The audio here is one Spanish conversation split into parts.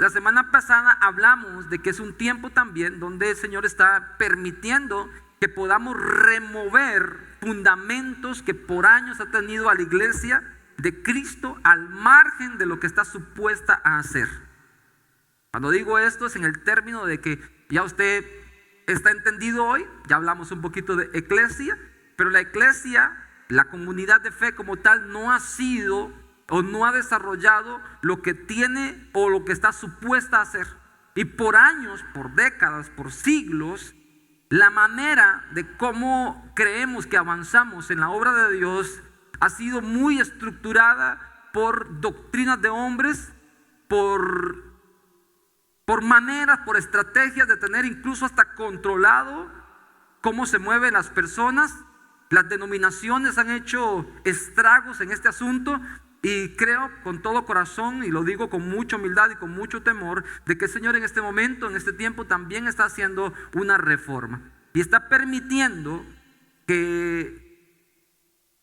la semana pasada hablamos de que es un tiempo también donde el Señor está permitiendo que podamos remover fundamentos que por años ha tenido a la iglesia de Cristo al margen de lo que está supuesta a hacer. Cuando digo esto es en el término de que ya usted está entendido hoy, ya hablamos un poquito de eclesia, pero la eclesia, la comunidad de fe como tal, no ha sido o no ha desarrollado lo que tiene o lo que está supuesta a hacer. Y por años, por décadas, por siglos, la manera de cómo creemos que avanzamos en la obra de Dios ha sido muy estructurada por doctrinas de hombres, por maneras, por estrategias de tener incluso hasta controlado cómo se mueven las personas. Las denominaciones han hecho estragos en este asunto y creo con todo corazón, y lo digo con mucha humildad y con mucho temor, de que el Señor en este momento, en este tiempo, también está haciendo una reforma y está permitiendo que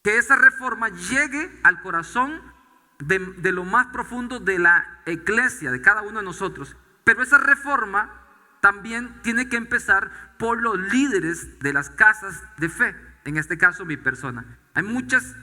esa reforma llegue al corazón de lo más profundo de la iglesia, de cada uno de nosotros. Pero esa reforma también tiene que empezar por los líderes de las casas de fe, en este caso mi persona. Hay muchas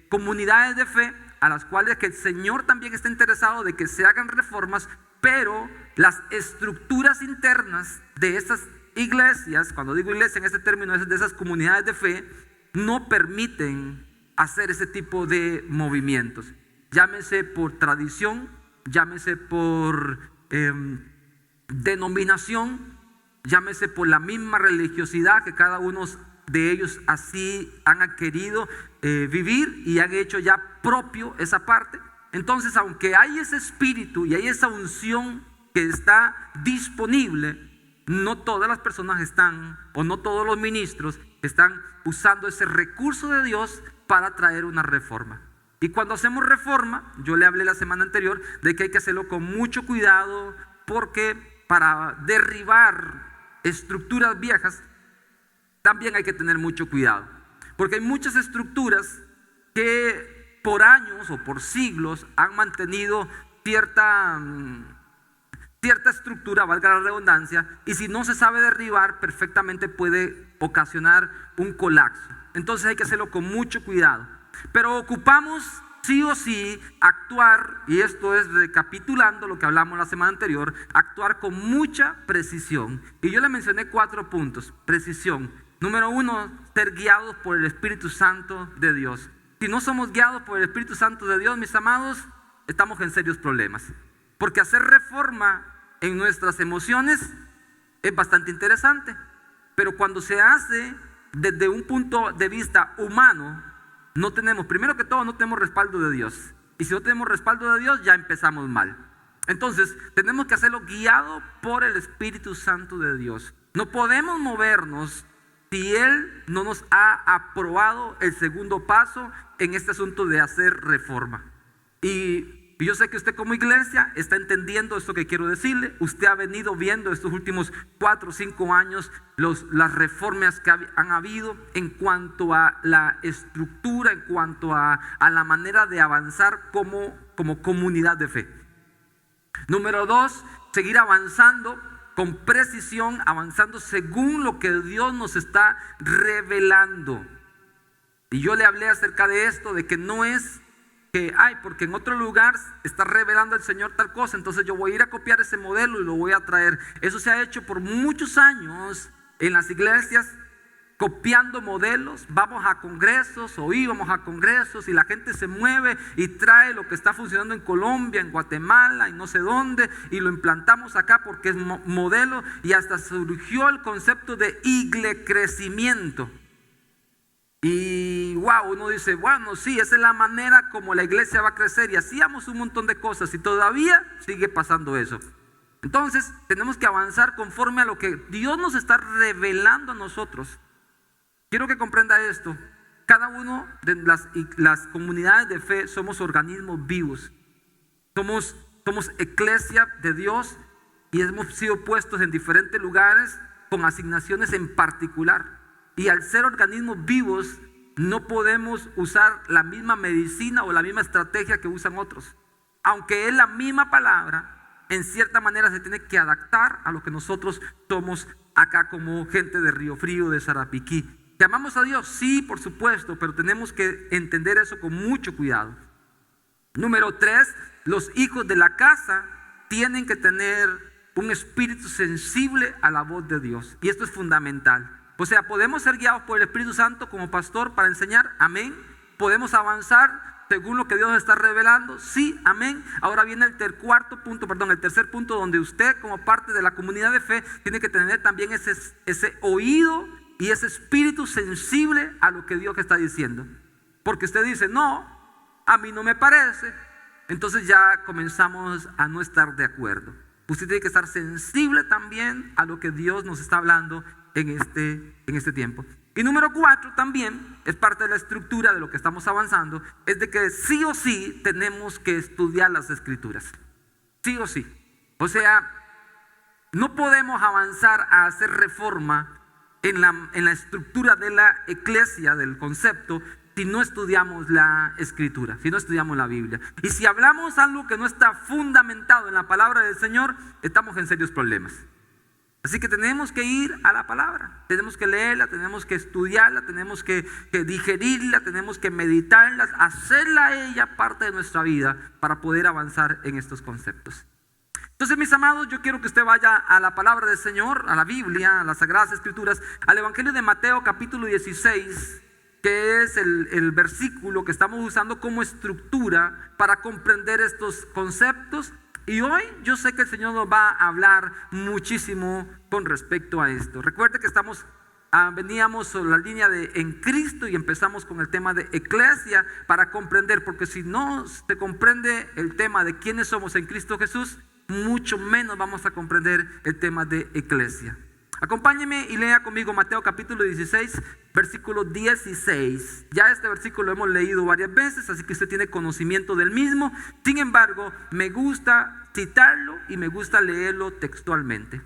comunidades de fe a las cuales que el Señor también está interesado de que se hagan reformas, pero las estructuras internas de esas iglesias, cuando digo iglesia en este término es de esas comunidades de fe, no permiten hacer ese tipo de movimientos. Llámese por tradición, llámese por denominación, llámese por la misma religiosidad que cada uno de ellos así han querido vivir y han hecho ya propio esa parte. Entonces, aunque hay ese espíritu y hay esa unción que está disponible, no todas las personas están, o no todos los ministros están usando ese recurso de Dios para traer una reforma. Y cuando hacemos reforma, yo le hablé la semana anterior de que hay que hacerlo con mucho cuidado, porque para derribar estructuras viejas también hay que tener mucho cuidado, porque hay muchas estructuras que por años o por siglos han mantenido cierta estructura, valga la redundancia, y si no se sabe derribar, perfectamente puede ocasionar un colapso. Entonces hay que hacerlo con mucho cuidado, pero ocupamos sí o sí actuar, y esto es recapitulando lo que hablamos la semana anterior, actuar con mucha precisión. Y yo le mencioné 4 puntos. Precisión. Número 1, ser guiados por el Espíritu Santo de Dios. Si no somos guiados por el Espíritu Santo de Dios, mis amados, estamos en serios problemas. Porque hacer reforma en nuestras emociones es bastante interesante, pero cuando se hace desde un punto de vista humano, no tenemos, primero que todo, no tenemos respaldo de Dios. Y si no tenemos respaldo de Dios, ya empezamos mal. Entonces, tenemos que hacerlo guiado por el Espíritu Santo de Dios. No podemos movernos si Él no nos ha aprobado el segundo paso en este asunto de hacer reforma. Y yo sé que usted como iglesia está entendiendo esto que quiero decirle. Usted ha venido viendo estos últimos 4 o 5 años las reformas que han habido en cuanto a la estructura, en cuanto a la manera de avanzar como comunidad de fe. Número 2, seguir avanzando con precisión, avanzando según lo que Dios nos está revelando. Y yo le hablé acerca de esto, de que no es que porque en otro lugar está revelando el Señor tal cosa, entonces yo voy a ir a copiar ese modelo y lo voy a traer. Eso se ha hecho por muchos años en las iglesias, copiando modelos. Vamos a congresos o íbamos a congresos y la gente se mueve y trae lo que está funcionando en Colombia, en Guatemala y no sé dónde, y lo implantamos acá porque es modelo, y hasta surgió el concepto de iglecrecimiento. Y wow, uno dice, bueno, sí, esa es la manera como la iglesia va a crecer, y hacíamos un montón de cosas y todavía sigue pasando eso. Entonces tenemos que avanzar conforme a lo que Dios nos está revelando a nosotros. Quiero que comprenda esto: cada uno de las comunidades de fe somos organismos vivos, somos iglesia de Dios, y hemos sido puestos en diferentes lugares con asignaciones en particular. Y al ser organismos vivos, no podemos usar la misma medicina o la misma estrategia que usan otros. Aunque es la misma palabra, en cierta manera se tiene que adaptar a lo que nosotros somos acá como gente de Río Frío, de Sarapiquí. ¿Que amamos a Dios? Sí, por supuesto, pero tenemos que entender eso con mucho cuidado. Número 3, los hijos de la casa tienen que tener un espíritu sensible a la voz de Dios. Y esto es fundamental. O sea, podemos ser guiados por el Espíritu Santo como pastor para enseñar, amén. Podemos avanzar según lo que Dios está revelando, sí, amén. Ahora viene el tercer punto, donde usted como parte de la comunidad de fe tiene que tener también ese oído y ese espíritu sensible a lo que Dios está diciendo. Porque usted dice, no, a mí no me parece, entonces ya comenzamos a no estar de acuerdo. Usted tiene que estar sensible también a lo que Dios nos está hablando en este tiempo. Y número 4 también es parte de la estructura de lo que estamos avanzando, es de que sí o sí tenemos que estudiar las escrituras. Sí o sí. O sea, no podemos avanzar a hacer reforma en la estructura de la iglesia, del concepto, si no estudiamos la escritura, si no estudiamos la Biblia. Y si hablamos algo que no está fundamentado en la palabra del Señor, estamos en serios problemas. Así que tenemos que ir a la palabra, tenemos que leerla, tenemos que estudiarla, tenemos que digerirla, tenemos que meditarla, hacerla ella parte de nuestra vida para poder avanzar en estos conceptos. Entonces, mis amados, yo quiero que usted vaya a la palabra del Señor, a la Biblia, a las Sagradas Escrituras, al Evangelio de Mateo capítulo 16, que es el versículo que estamos usando como estructura para comprender estos conceptos. Y hoy yo sé que el Señor nos va a hablar muchísimo con respecto a esto. Recuerde que veníamos sobre la línea de en Cristo y empezamos con el tema de eclesia para comprender, porque si no se comprende el tema de quiénes somos en Cristo Jesús, mucho menos vamos a comprender el tema de eclesia. Acompáñeme y lea conmigo Mateo capítulo 16, versículo 16. Ya este versículo lo hemos leído varias veces, así que usted tiene conocimiento del mismo. Sin embargo, me gusta citarlo y me gusta leerlo textualmente.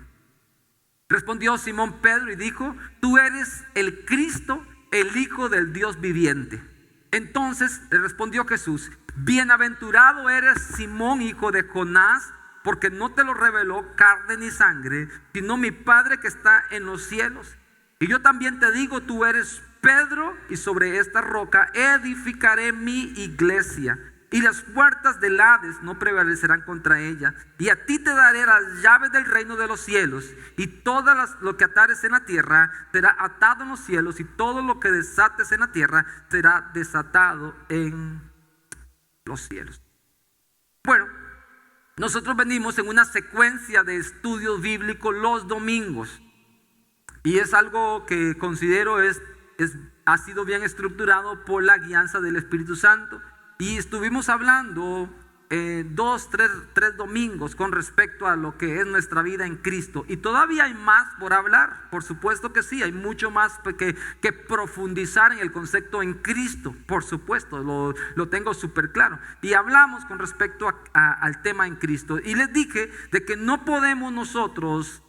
Respondió Simón Pedro y dijo: tú eres el Cristo, el Hijo del Dios viviente. Entonces le respondió Jesús: bienaventurado eres Simón, hijo de Jonás, porque no te lo reveló carne ni sangre, sino mi Padre que está en los cielos. Y yo también te digo, tú eres Pedro, y sobre esta roca edificaré mi iglesia, y las puertas del Hades no prevalecerán contra ella. Y a ti te daré las llaves del reino de los cielos, y todo lo que atares en la tierra será atado en los cielos, y todo lo que desates en la tierra será desatado en los cielos. Bueno, nosotros venimos en una secuencia de estudios bíblicos los domingos, y es algo que considero ha sido bien estructurado por la guianza del Espíritu Santo. Y estuvimos hablando 3 domingos con respecto a lo que es nuestra vida en Cristo. Y todavía hay más por hablar, por supuesto que sí, hay mucho más que profundizar en el concepto en Cristo, por supuesto, lo tengo súper claro. Y hablamos con respecto al tema en Cristo. Y les dije de que no podemos nosotros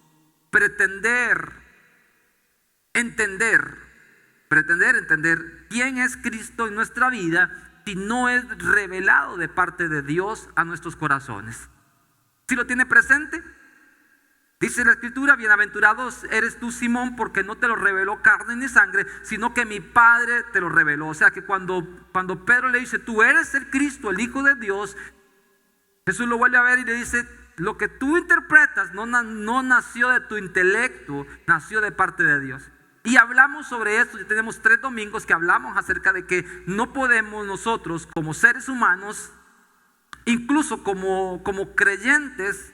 pretender entender quién es Cristo en nuestra vida si no es revelado de parte de Dios a nuestros corazones. ¿Sí lo tiene presente? Dice la Escritura: bienaventurado eres tú, Simón, porque no te lo reveló carne ni sangre, sino que mi Padre te lo reveló. O sea que cuando Pedro le dice: tú eres el Cristo, el Hijo de Dios, Jesús lo vuelve a ver y le dice: lo que tú interpretas no nació de tu intelecto, nació de parte de Dios. Y hablamos sobre esto. Ya tenemos 3 domingos que hablamos acerca de que no podemos nosotros como seres humanos, incluso como creyentes,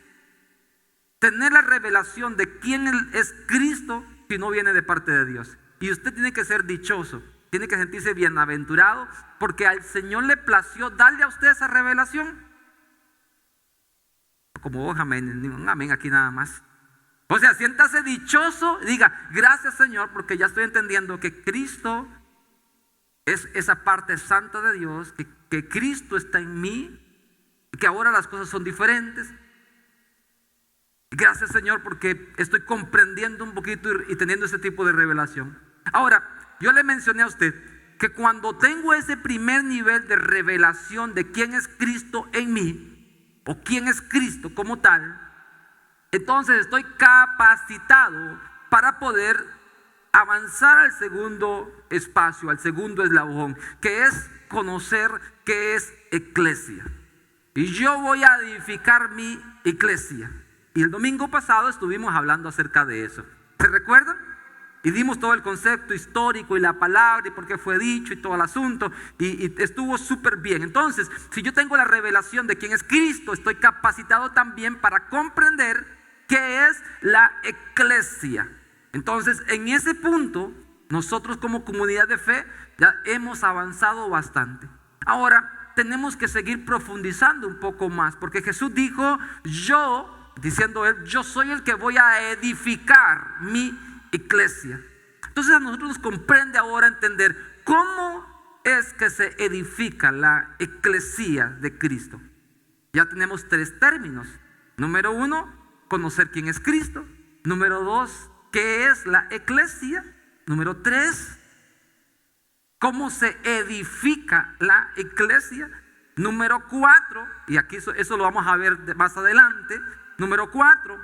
tener la revelación de quién es Cristo si no viene de parte de Dios. Y usted tiene que ser dichoso, tiene que sentirse bienaventurado, porque al Señor le plació darle a usted esa revelación. Como vos, amén, un amén aquí nada más. O sea, siéntase dichoso, diga: gracias, Señor, porque ya estoy entendiendo que Cristo es esa parte santa de Dios, que Cristo está en mí, y que ahora las cosas son diferentes. Gracias, Señor, porque estoy comprendiendo un poquito y teniendo ese tipo de revelación. Ahora, yo le mencioné a usted que cuando tengo ese primer nivel de revelación de quién es Cristo en mí, o quién es Cristo como tal, entonces estoy capacitado para poder avanzar al segundo espacio, al segundo eslabón, que es conocer qué es eclesia. Y yo voy a edificar mi eclesia. Y el domingo pasado estuvimos hablando acerca de eso. ¿Se recuerdan? Y dimos todo el concepto histórico y la palabra y por qué fue dicho y todo el asunto. Y estuvo súper bien. Entonces, si yo tengo la revelación de quién es Cristo, estoy capacitado también para comprender qué es la eclesia. Entonces, en ese punto, nosotros como comunidad de fe ya hemos avanzado bastante. Ahora, tenemos que seguir profundizando un poco más, porque Jesús dijo, diciendo él, yo soy el que voy a edificar mi eclesia. Entonces a nosotros nos comprende ahora entender cómo es que se edifica la eclesia de Cristo. Ya tenemos 3 términos. Número 1, conocer quién es Cristo. Número 2, qué es la eclesia. Número 3, cómo se edifica la eclesia. Número 4, y aquí eso lo vamos a ver más adelante. Número 4,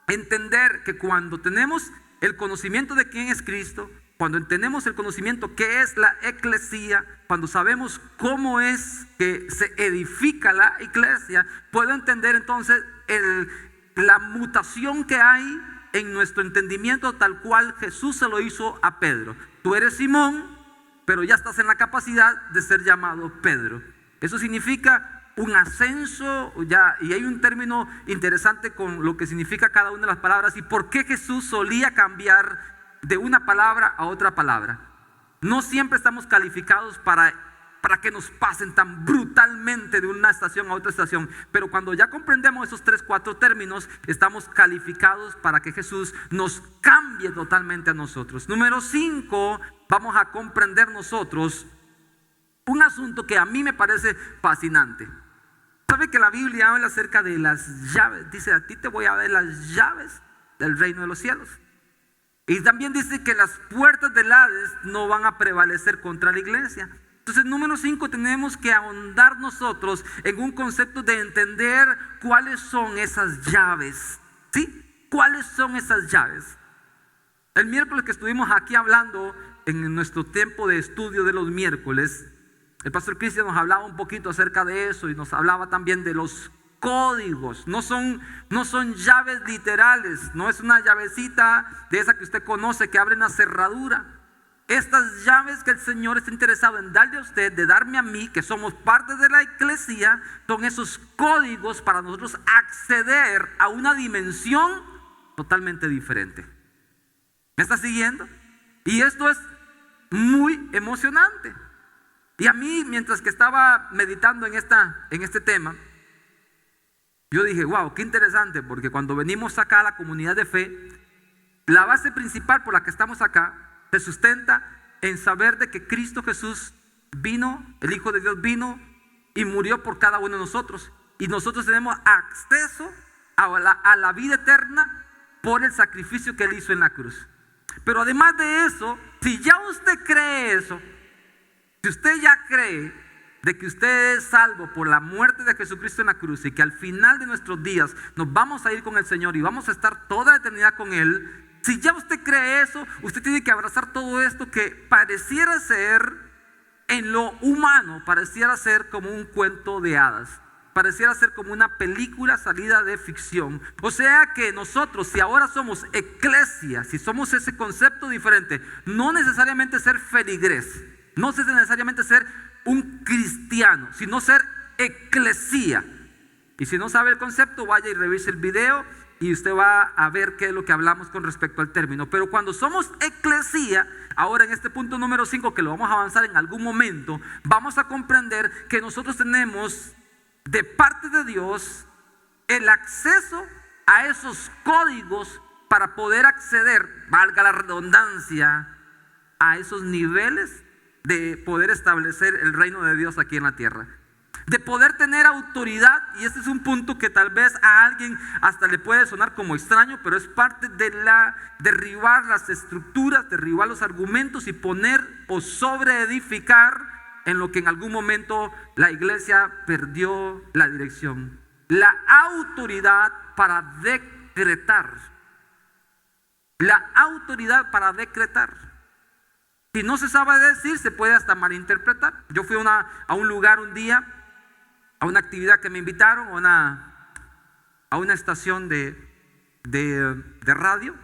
entender que cuando tenemos el conocimiento de quién es Cristo, cuando entendemos el conocimiento que es la eclesia, cuando sabemos cómo es que se edifica la eclesia, puedo entender entonces la mutación que hay en nuestro entendimiento, tal cual Jesús se lo hizo a Pedro. Tú eres Simón, pero ya estás en la capacidad de ser llamado Pedro. Eso significa un ascenso, y hay un término interesante con lo que significa cada una de las palabras y por qué Jesús solía cambiar de una palabra a otra palabra. No siempre estamos calificados para que nos pasen tan brutalmente de una estación a otra estación, pero cuando ya comprendemos esos 3, 4 términos, estamos calificados para que Jesús nos cambie totalmente a nosotros. Número 5, vamos a comprender nosotros un asunto que a mí me parece fascinante. ¿Sabe que la Biblia habla acerca de las llaves? Dice, a ti te voy a dar las llaves del reino de los cielos. Y también dice que las puertas del Hades no van a prevalecer contra la iglesia. Entonces, número 5, tenemos que ahondar nosotros en un concepto de entender cuáles son esas llaves. ¿Sí? ¿Cuáles son esas llaves? El miércoles que estuvimos aquí hablando en nuestro tiempo de estudio de los miércoles, el pastor Cristian nos hablaba un poquito acerca de eso y nos hablaba también de los códigos. No son llaves literales, no es una llavecita de esa que usted conoce que abre una cerradura. Estas llaves que el Señor está interesado en darle a usted, de darme a mí, que somos parte de la eclesia, son esos códigos para nosotros acceder a una dimensión totalmente diferente. ¿Me está siguiendo? Y esto es muy emocionante. Y a mí, mientras que estaba meditando en este tema, yo dije, wow, qué interesante, porque cuando venimos acá a la comunidad de fe, la base principal por la que estamos acá se sustenta en saber de que Cristo Jesús vino, el Hijo de Dios vino y murió por cada uno de nosotros. Y nosotros tenemos acceso a la vida eterna por el sacrificio que Él hizo en la cruz. Pero además de eso, si ya usted cree eso, si usted ya cree de que usted es salvo por la muerte de Jesucristo en la cruz y que al final de nuestros días nos vamos a ir con el Señor y vamos a estar toda la eternidad con Él, si ya usted cree eso, usted tiene que abrazar todo esto que pareciera ser, en lo humano, pareciera ser como un cuento de hadas. Pareciera ser como una película salida de ficción. O sea que nosotros, si ahora somos eclesia, si somos ese concepto diferente, no necesariamente ser feligrés, no es necesariamente ser un cristiano, sino ser eclesia. Y si no sabe el concepto, vaya y revise el video y usted va a ver qué es lo que hablamos con respecto al término. Pero cuando somos eclesia, ahora en este punto número 5, que lo vamos a avanzar en algún momento, vamos a comprender que nosotros tenemos de parte de Dios el acceso a esos códigos para poder acceder, valga la redundancia, a esos niveles de poder establecer el reino de Dios aquí en la tierra, de poder tener autoridad. Y este es un punto que tal vez a alguien hasta le puede sonar como extraño, pero es parte de derribar las estructuras, derribar los argumentos y poner o sobreedificar en lo que en algún momento la iglesia perdió la dirección. la autoridad para decretar. La autoridad para decretar. Si no se sabe decir, se puede hasta malinterpretar. Yo fui a un lugar un día, a una actividad que me invitaron, a una estación de radio,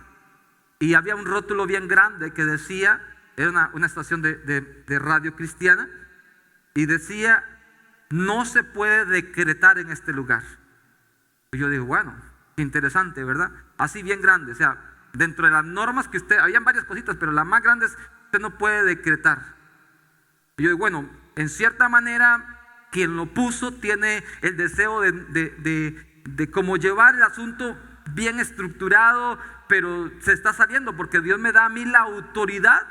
y había un rótulo bien grande que decía, era una estación de radio cristiana, y decía: no se puede decretar en este lugar. Y yo digo, bueno, interesante, ¿verdad? Así bien grande, o sea, dentro de las normas que habían varias cositas, pero la más grande es: usted no puede decretar. Y yo digo, bueno, en cierta manera, quien lo puso tiene el deseo de cómo llevar el asunto bien estructurado, pero se está saliendo, porque Dios me da a mí la autoridad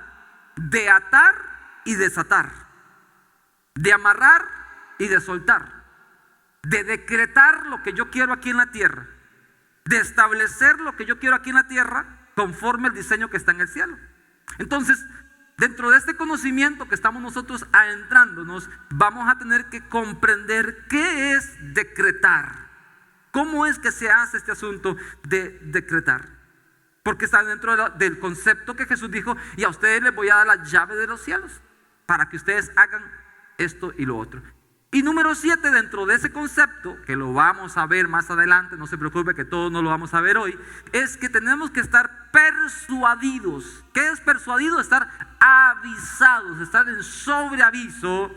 de atar y desatar, de amarrar y de soltar, de decretar lo que yo quiero aquí en la tierra, de establecer lo que yo quiero aquí en la tierra conforme al diseño que está en el cielo. Entonces, dentro de este conocimiento que estamos nosotros adentrándonos, vamos a tener que comprender qué es decretar. ¿Cómo es que se hace este asunto de decretar? Porque está dentro del concepto que Jesús dijo: y a ustedes les voy a dar la llave de los cielos para que ustedes hagan esto y lo otro. Y número 7, dentro de ese concepto, que lo vamos a ver más adelante, no se preocupe que todos no lo vamos a ver hoy, es que tenemos que estar persuadidos. ¿Qué es persuadido? Estar avisados, estar en sobreaviso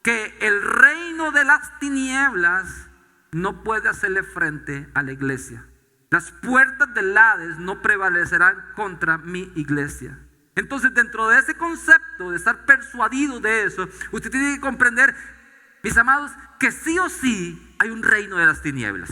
que el reino de las tinieblas no puede hacerle frente a la iglesia. Las puertas del Hades no prevalecerán contra mi iglesia. Entonces, dentro de ese concepto de estar persuadido de eso, usted tiene que comprender, mis amados, que sí o sí hay un reino de las tinieblas.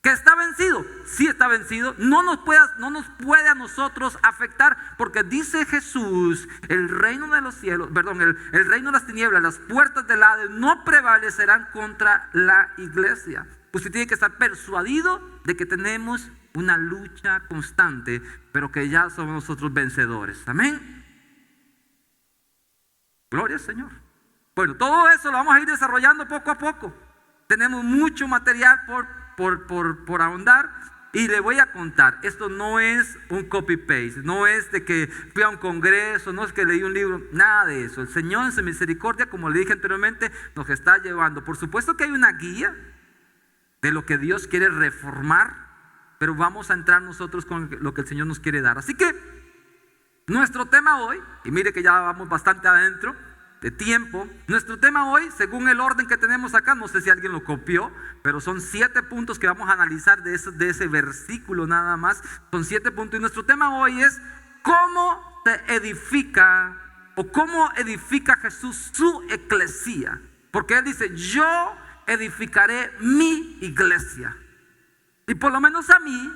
¿Que está vencido? Sí está vencido. No nos puede a nosotros afectar, porque dice Jesús: el reino de los cielos, perdón, el reino de las tinieblas, las puertas del Hades no prevalecerán contra la iglesia. Usted tiene que estar persuadido de que tenemos una lucha constante, pero que ya somos nosotros vencedores. Amén. Gloria al Señor. Bueno, todo eso lo vamos a ir desarrollando poco a poco. Tenemos mucho material por ahondar, y le voy a contar. Esto no es un copy-paste, no es de que fui a un congreso, no es que leí un libro, nada de eso. El Señor en su misericordia, como le dije anteriormente, nos está llevando. Por supuesto que hay una guía de lo que Dios quiere reformar, pero vamos a entrar nosotros con lo que el Señor nos quiere dar. Así que nuestro tema hoy, y mire que ya vamos bastante adentro de tiempo, nuestro tema hoy, según el orden que tenemos acá, no sé si alguien lo copió, pero son 7 puntos que vamos a analizar de ese versículo nada más. Son 7 puntos, y nuestro tema hoy es: ¿cómo se edifica o cómo edifica Jesús su eclesía? Porque Él dice: yo edificaré mi iglesia. Y por lo menos a mí,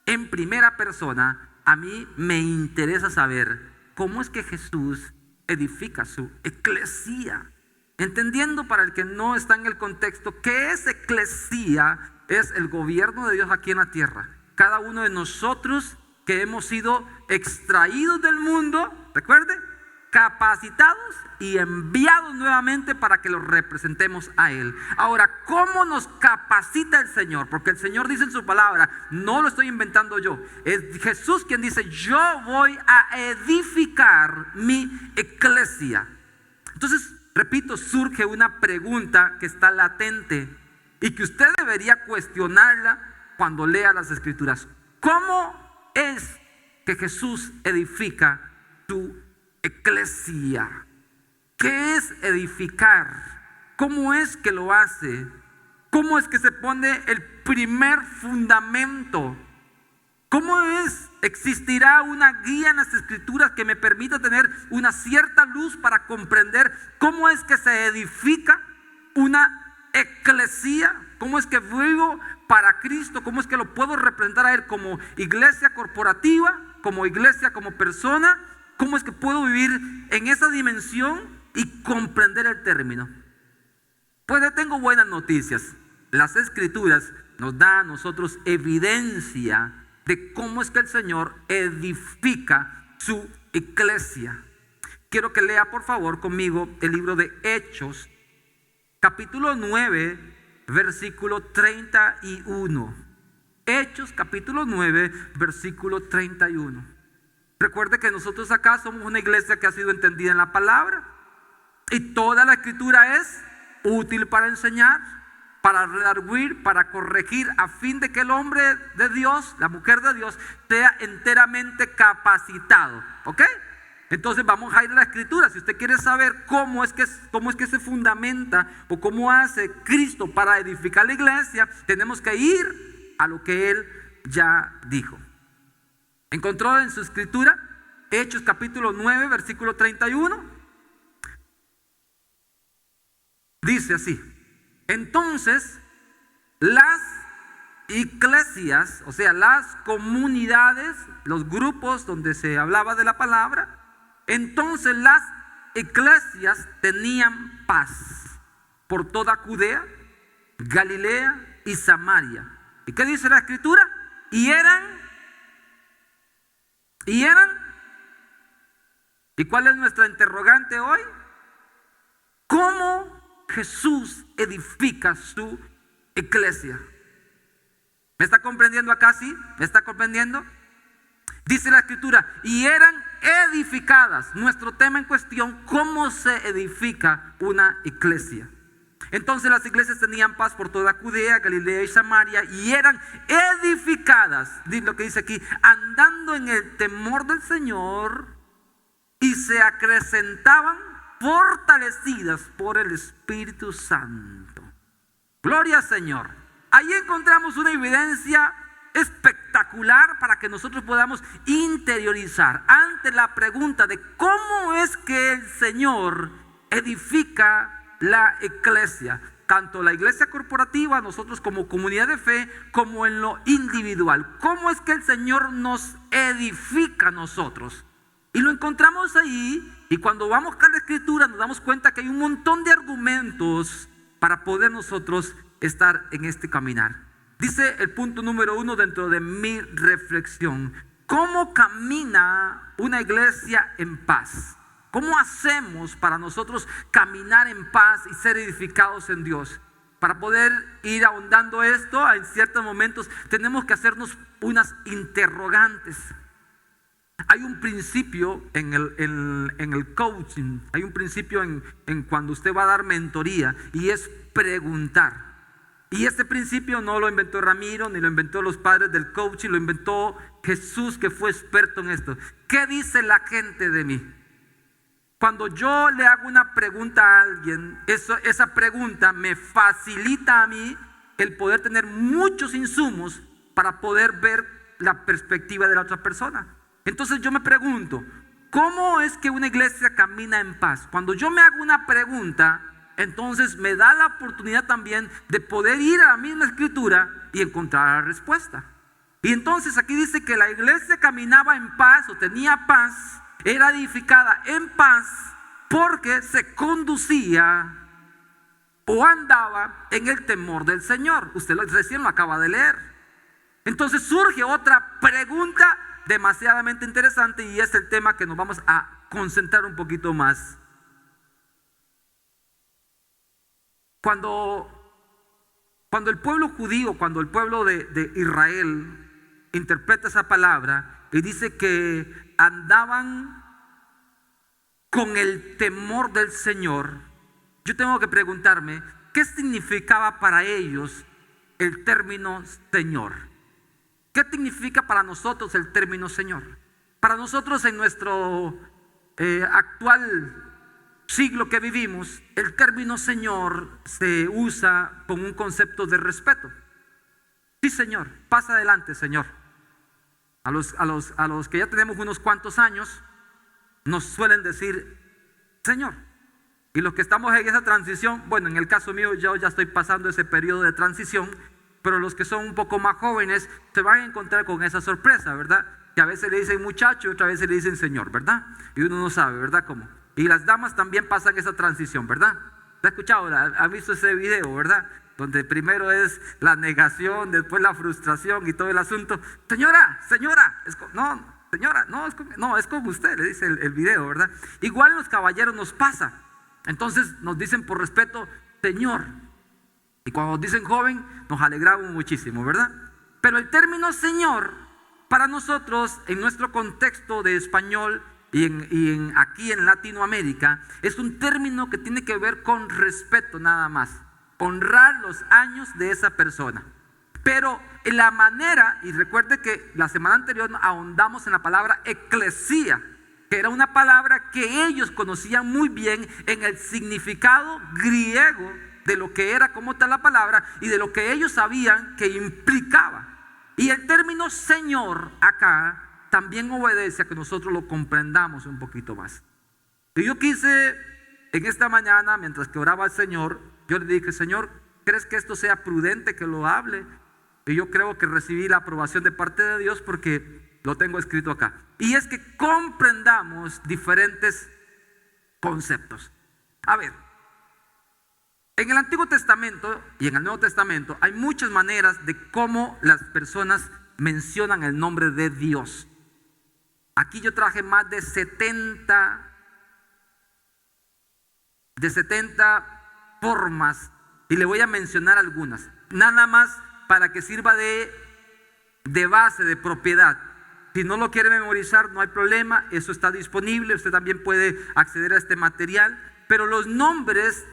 en primera persona, a mí me interesa saber cómo es que Jesús edifica su eclesía. Entendiendo, para el que no está en el contexto, ¿qué es eclesía? Es el gobierno de Dios aquí en la tierra. Cada uno de nosotros que hemos sido extraídos del mundo, recuerde, capacitados y enviados nuevamente para que los representemos a Él. Ahora, ¿cómo nos capacita el Señor? Porque el Señor dice en su palabra, no lo estoy inventando yo, es Jesús quien dice: yo voy a edificar mi eclesia. Entonces, repito, surge una pregunta que está latente y que usted debería cuestionarla cuando lea las Escrituras. ¿Cómo es que Jesús edifica su eclesia? ¿Qué es edificar? ¿Cómo es que lo hace? ¿Cómo es que se pone el primer fundamento? ¿Cómo es? ¿Existirá una guía en las Escrituras que me permita tener una cierta luz para comprender cómo es que se edifica una eclesía? ¿Cómo es que vivo para Cristo? ¿Cómo es que lo puedo representar a Él como iglesia corporativa, como iglesia, como persona? ¿Cómo es que puedo vivir en esa dimensión y comprender el término? Pues tengo buenas noticias. Las Escrituras nos dan a nosotros evidencia de cómo es que el Señor edifica su iglesia. Quiero que lea por favor conmigo el libro de Hechos, capítulo 9, versículo 31. Hechos capítulo 9, versículo 31. Recuerde que nosotros acá somos una iglesia que ha sido entendida en la palabra. Y toda la escritura es útil para enseñar, para redarguir, para corregir, a fin de que el hombre de Dios, la mujer de Dios, sea enteramente capacitado. ¿Ok? Entonces vamos a ir a la escritura. Si usted quiere saber cómo es que se fundamenta o cómo hace Cristo para edificar la iglesia, tenemos que ir a lo que Él ya dijo. ¿Encontró en su escritura? Hechos capítulo 9, versículo 31. Dice así: entonces las iglesias, o sea, las comunidades, los grupos donde se hablaba de la palabra, entonces las iglesias tenían paz por toda Judea, Galilea y Samaria. ¿Y qué dice la escritura? Y ¿cuál es nuestra interrogante hoy? ¿Cómo Jesús edifica su iglesia? ¿Me está comprendiendo acá? ¿Sí? ¿Me está comprendiendo? Dice la escritura, y eran edificadas. Nuestro tema en cuestión, ¿cómo se edifica una iglesia? Entonces las iglesias tenían paz por toda Judea, Galilea y Samaria, y eran edificadas, dice lo que dice aquí, andando en el temor del Señor, y se acrecentaban fortalecidas por el Espíritu Santo. Gloria al Señor. Ahí encontramos una evidencia espectacular para que nosotros podamos interiorizar ante la pregunta de cómo es que el Señor edifica la iglesia, tanto la iglesia corporativa, nosotros como comunidad de fe, como en lo individual. ¿Cómo es que el Señor nos edifica a nosotros? Y lo encontramos ahí, y cuando vamos a la escritura nos damos cuenta que hay un montón de argumentos para poder nosotros estar en este caminar. Dice el punto número 1 dentro de mi reflexión: ¿cómo camina una iglesia en paz? ¿Cómo hacemos para nosotros caminar en paz y ser edificados en Dios? Para poder ir ahondando esto, en ciertos momentos tenemos que hacernos unas interrogantes. Hay un principio en el coaching, hay un principio en cuando usted va a dar mentoría, y es preguntar. Y este principio no lo inventó Ramiro, ni lo inventó los padres del coaching, lo inventó Jesús, que fue experto en esto. ¿Qué dice la gente de mí? Cuando yo le hago una pregunta a alguien, esa pregunta me facilita a mí el poder tener muchos insumos para poder ver la perspectiva de la otra persona. Entonces yo me pregunto, ¿cómo es que una iglesia camina en paz? Cuando yo me hago una pregunta, entonces me da la oportunidad también de poder ir a la misma escritura y encontrar la respuesta. Y entonces aquí dice que la iglesia caminaba en paz o tenía paz, era edificada en paz porque se conducía o andaba en el temor del Señor. Usted recién lo acaba de leer. Entonces surge otra pregunta demasiadamente interesante, y es el tema que nos vamos a concentrar un poquito más. Cuando el pueblo judío, cuando el pueblo de Israel interpreta esa palabra y dice que andaban con el temor del Señor, yo tengo que preguntarme, ¿qué significaba para ellos el término Señor? ¿Qué significa para nosotros el término Señor? Para nosotros, en nuestro actual siglo que vivimos, el término Señor se usa con un concepto de respeto. Sí, Señor, pasa adelante, Señor. A los que ya tenemos unos cuantos años nos suelen decir Señor. Y los que estamos en esa transición, bueno, en el caso mío yo ya estoy pasando ese periodo de transición, pero los que son un poco más jóvenes se van a encontrar con esa sorpresa, ¿verdad? Que a veces le dicen muchacho y otra vez le dicen Señor, ¿verdad? Y uno no sabe, ¿verdad? ¿Cómo? Y las damas también pasan esa transición, ¿verdad? ¿Ha escuchado? ¿Ha visto ese video, verdad? Donde primero es la negación, después la frustración y todo el asunto. Señora, es con usted, le dice el video, ¿verdad? Igual en los caballeros nos pasa. Entonces nos dicen por respeto, Señor. Y cuando nos dicen joven, nos alegramos muchísimo, ¿verdad? Pero el término Señor, para nosotros, en nuestro contexto de español y aquí en Latinoamérica, es un término que tiene que ver con respeto nada más. Honrar los años de esa persona. Pero en la manera, y recuerde que la semana anterior ahondamos en la palabra eclesía, que era una palabra que ellos conocían muy bien en el significado griego de lo que era como tal la palabra y de lo que ellos sabían que implicaba. Y el término Señor acá también obedece a que nosotros lo comprendamos un poquito más. Y yo quise en esta mañana, mientras que oraba al Señor, yo le dije: Señor, ¿crees que esto sea prudente que lo hable? Y yo creo que recibí la aprobación de parte de Dios porque lo tengo escrito acá. Y es que comprendamos diferentes conceptos. A ver, en el Antiguo Testamento y en el Nuevo Testamento hay muchas maneras de cómo las personas mencionan el nombre de Dios. Aquí yo traje más de 70 formas y le voy a mencionar algunas, nada más para que sirva de base, de propiedad. Si no lo quiere memorizar, no hay problema, eso está disponible, usted también puede acceder a este material, pero los nombres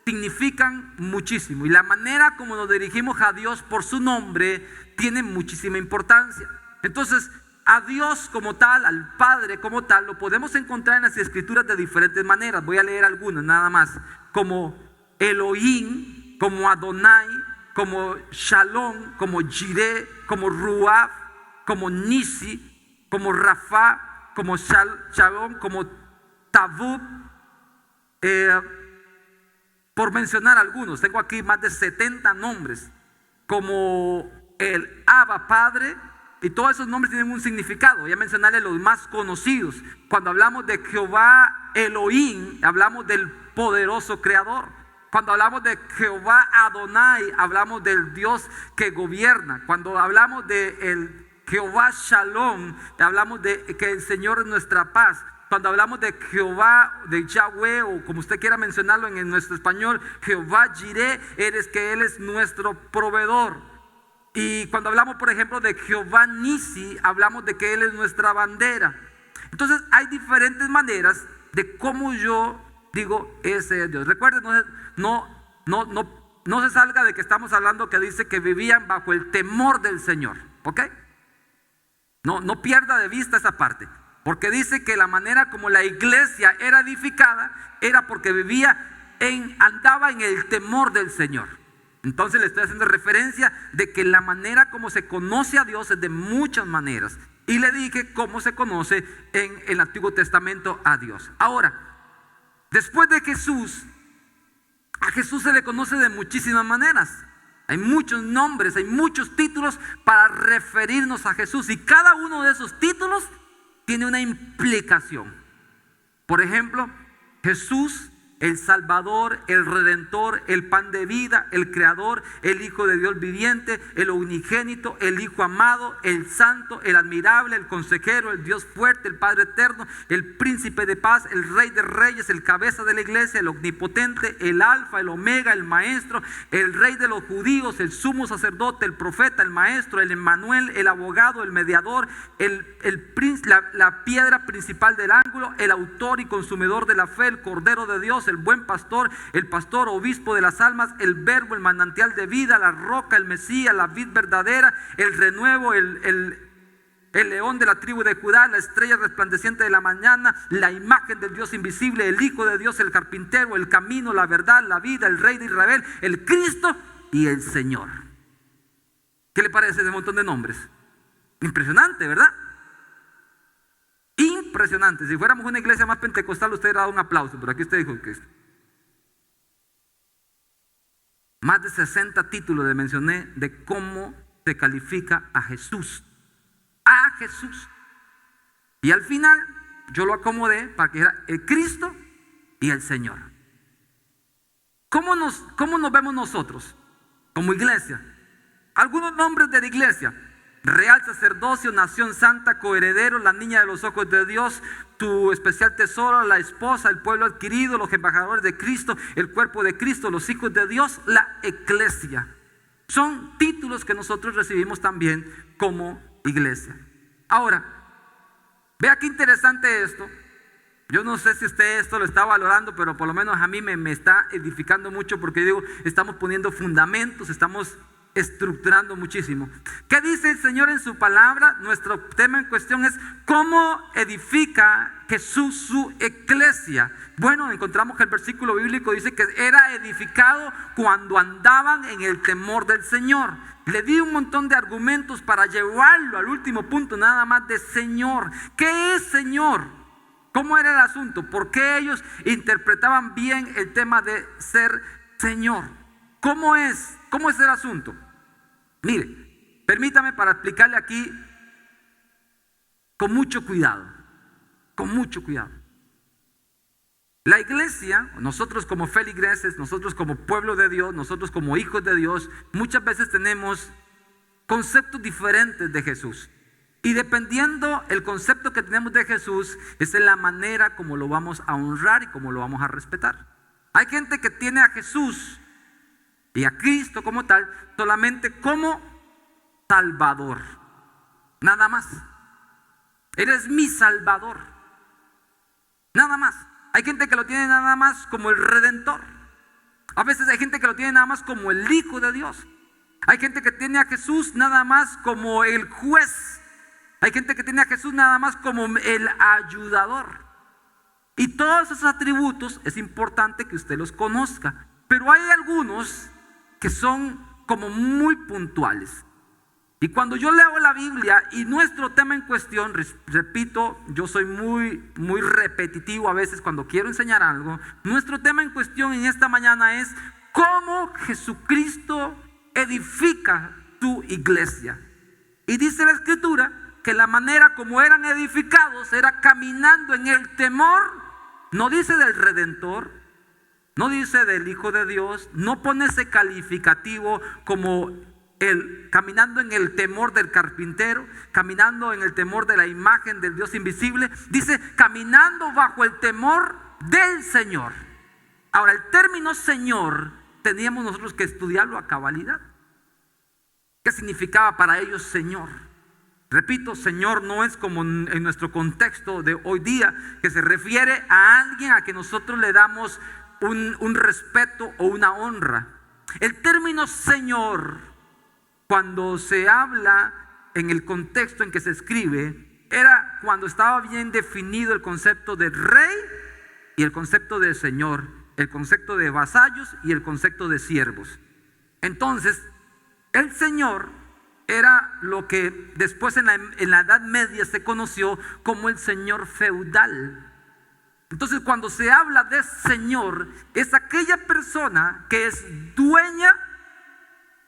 significan muchísimo y la manera como nos dirigimos a Dios por su nombre tiene muchísima importancia. Entonces, a Dios como tal, al Padre como tal, lo podemos encontrar en las Escrituras de diferentes maneras. Voy a leer algunas nada más, como Elohim, como Adonai, como Shalom, como Jireh, como Ruach, como Nisi, como Rafa, como Shalom, como Tabub, por mencionar algunos. Tengo aquí más de 70 nombres, como el Abba Padre, y todos esos nombres tienen un significado. Voy a mencionarle los más conocidos. Cuando hablamos de Jehová Elohim, hablamos del poderoso creador. Cuando hablamos de Jehová Adonai, hablamos del Dios que gobierna. Cuando hablamos de el Jehová Shalom, hablamos de que el Señor es nuestra paz. Cuando hablamos de Jehová, de Yahweh, o como usted quiera mencionarlo en nuestro español, Jehová Jireh, que Él es nuestro proveedor. Y cuando hablamos, por ejemplo, de Jehová Nisi, hablamos de que Él es nuestra bandera. Entonces hay diferentes maneras de cómo yo digo ese es Dios. Recuerden, no se salga de que estamos hablando que dice que vivían bajo el temor del Señor, ¿ok? No pierda de vista esa parte. Porque dice que la manera como la iglesia era edificada era porque andaba en el temor del Señor. Entonces le estoy haciendo referencia de que la manera como se conoce a Dios es de muchas maneras. Y le dije cómo se conoce en el Antiguo Testamento a Dios. Ahora, después de Jesús, a Jesús se le conoce de muchísimas maneras. Hay muchos nombres, hay muchos títulos para referirnos a Jesús. Y cada uno de esos títulos tiene una implicación. Por ejemplo, Jesús, el Salvador, el Redentor, el pan de vida, el Creador, el Hijo de Dios viviente, el unigénito, el Hijo amado, el Santo, el admirable, el consejero, el Dios fuerte, el Padre eterno, el príncipe de paz, el Rey de reyes, el cabeza de la iglesia, el omnipotente, el Alfa, el Omega, el Maestro, el Rey de los judíos, el sumo sacerdote, el profeta, el Maestro, el Emmanuel, el abogado, el mediador, la piedra principal del ángulo, el autor y consumidor de la fe, el Cordero de Dios, el buen pastor, el pastor obispo de las almas, el verbo, el manantial de vida, la roca, el Mesías, la vid verdadera, el renuevo, el león de la tribu de Judá, la estrella resplandeciente de la mañana, la imagen del Dios invisible, el Hijo de Dios, el carpintero, el camino, la verdad, la vida, el Rey de Israel, el Cristo y el Señor. ¿Qué le parece ese montón de nombres? Impresionante, ¿verdad? Impresionante. Si fuéramos una iglesia más pentecostal, usted hubiera dado un aplauso, pero aquí usted dijo que más de 60 títulos le mencioné de cómo se califica a Jesús. A Jesús. Y al final yo lo acomodé para que era el Cristo y el Señor. ¿Cómo nos vemos nosotros como iglesia? Algunos nombres de la iglesia. real sacerdocio, nación santa, coheredero, la niña de los ojos de Dios, tu especial tesoro, la esposa, el pueblo adquirido, los embajadores de Cristo, el cuerpo de Cristo, los hijos de Dios, la iglesia. Son títulos que nosotros recibimos también como iglesia. Ahora, vea qué interesante esto. Yo no sé si usted esto lo está valorando, pero por lo menos a mí me está edificando mucho, porque digo, estamos poniendo fundamentos, estamos estructurando muchísimo. ¿Qué dice el Señor en su palabra? Nuestro tema en cuestión es ¿cómo edifica Jesús su iglesia? Bueno, encontramos que el versículo bíblico dice que era edificado cuando andaban en el temor del Señor. Le di un montón de argumentos para llevarlo al último punto, nada más de Señor. ¿Qué es Señor? ¿Cómo era el asunto? ¿Por qué ellos interpretaban bien el tema de ser Señor? ¿Cómo es el asunto? Mire, permítame para explicarle aquí con mucho cuidado, La iglesia, nosotros como feligreses, nosotros como pueblo de Dios, nosotros como hijos de Dios, muchas veces tenemos conceptos diferentes de Jesús. Y dependiendo el concepto que tenemos de Jesús, es la manera como lo vamos a honrar y como lo vamos a respetar. Hay gente que tiene a Jesús y a Cristo como tal solamente como Salvador, nada más. Él es mi Salvador, nada más. Hay gente que lo tiene nada más como el Redentor. A veces hay gente que lo tiene nada más como el Hijo de Dios. Hay gente que tiene a Jesús nada más como el juez. Hay gente que tiene a Jesús nada más como el ayudador. Y todos esos atributos es importante que usted los conozca. Pero hay algunos que son como muy puntuales. Y cuando yo leo la Biblia y nuestro tema en cuestión, repito, yo soy muy repetitivo a veces cuando quiero enseñar algo. Nuestro tema en cuestión en esta mañana es cómo Jesucristo edifica su iglesia. Y dice la Escritura que la manera como eran edificados era caminando en el temor, no dice del Redentor, no dice del Hijo de Dios, no pone ese calificativo como caminando en el temor del carpintero, caminando en el temor de la imagen del Dios invisible. Dice caminando bajo el temor del Señor. Ahora, el término Señor teníamos nosotros que estudiarlo a cabalidad. ¿Qué significaba para ellos Señor? Repito, Señor no es como en nuestro contexto de hoy día, que se refiere a alguien a que nosotros le damos un respeto o una honra. El término Señor, cuando se habla en el contexto en que se escribe, era cuando estaba bien definido el concepto de rey y el concepto de señor, el concepto de vasallos y el concepto de siervos. Entonces, el Señor era lo que después en la Edad Media se conoció como el señor feudal. Entonces, cuando se habla de señor, es aquella persona que es dueña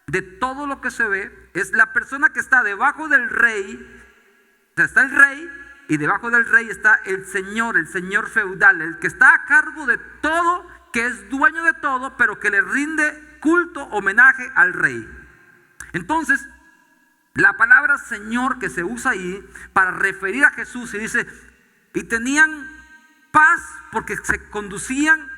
de todo lo que se ve, es la persona que está debajo del rey. O sea, está el rey y debajo del rey está el señor feudal, el que está a cargo de todo, que es dueño de todo, pero que le rinde culto, homenaje al rey. Entonces, la palabra Señor que se usa ahí para referir a Jesús, y dice, y tenían paz porque se conducían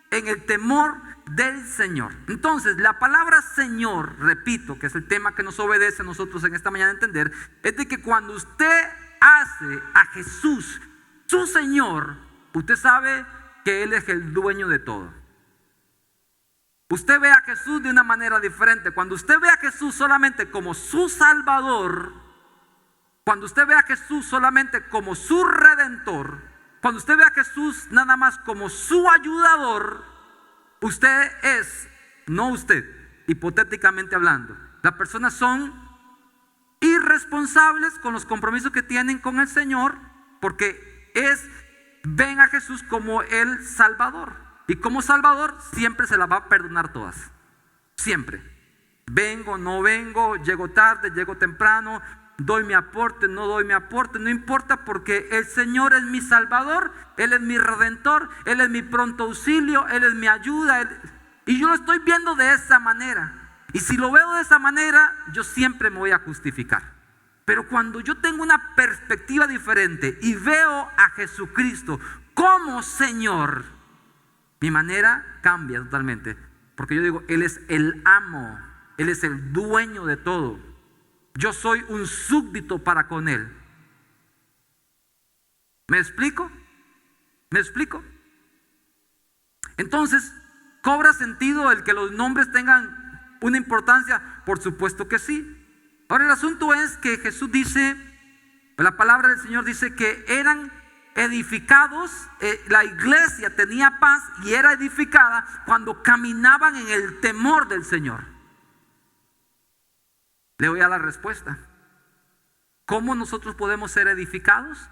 en el temor del Señor. Entonces, la palabra Señor, repito, que es el tema que nos obedece a nosotros en esta mañana entender, es de que cuando usted hace a Jesús su Señor, usted sabe que Él es el dueño de todo. Usted ve a Jesús de una manera diferente. Cuando usted ve a Jesús solamente como su Salvador, cuando usted ve a Jesús solamente como su Redentor, cuando usted ve a Jesús nada más como su ayudador, usted es, no usted, hipotéticamente hablando, las personas son irresponsables con los compromisos que tienen con el Señor, porque ven a Jesús como el Salvador. Y como Salvador siempre se las va a perdonar todas. Siempre. Vengo, no vengo, llego tarde, llego temprano, doy mi aporte, no doy mi aporte, no importa, porque el Señor es mi Salvador, Él es mi Redentor, Él es mi pronto auxilio, Él es mi ayuda. Y yo lo estoy viendo de esa manera. Y si lo veo de esa manera, yo siempre me voy a justificar. Pero cuando yo tengo una perspectiva diferente y veo a Jesucristo como Señor, mi manera cambia totalmente. Porque yo digo, Él es el amo, Él es el dueño de todo. Yo soy un súbdito para con Él. ¿Me explico? ¿Me explico? Entonces, ¿cobra sentido el que los nombres tengan una importancia? Por supuesto que sí. Ahora el asunto es que Jesús dice, la palabra del Señor dice que eran edificados, la iglesia tenía paz y era edificada cuando caminaban en el temor del Señor. Le voy a la respuesta. ¿Cómo nosotros podemos ser edificados?